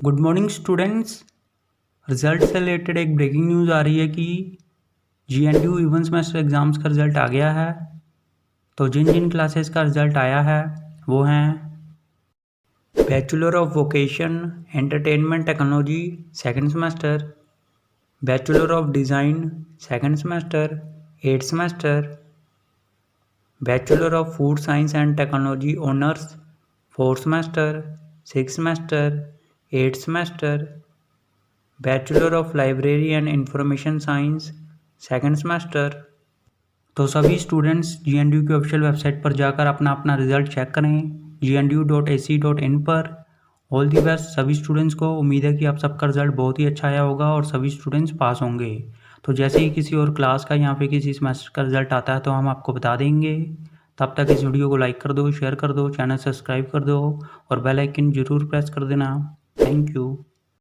Good morning students. Result से related एक breaking news आ रही है कि GNDU इवन सेमेस्टर एग्ज़ाम्स का रिज़ल्ट आ गया है। तो जिन जिन क्लासेस का रिज़ल्ट आया है वो हैं bachelor of vocation entertainment technology second semester, bachelor of design second semester 8th semester, bachelor of food science and technology honours 4th semester 6th semester 8th semester, bachelor of library and information science second semester. तो सभी students GNDU की official website पर जाकर अपना अपना result check करें gnu.ac.in पर। All the best सभी स्टूडेंट्स को। उम्मीद है कि आप सबका रिजल्ट बहुत ही अच्छा आया होगा और सभी स्टूडेंट्स पास होंगे। तो जैसे ही किसी और क्लास का या फिर किसी सेमेस्टर का रिजल्ट आता है तो हम आपको बता देंगे। तब तक इस वीडियो को लाइक कर दो, शेयर कर दो, चैनल सब्सक्राइब कर दो और बेल आइकन ज़रूर प्रेस कर देना। Thank you.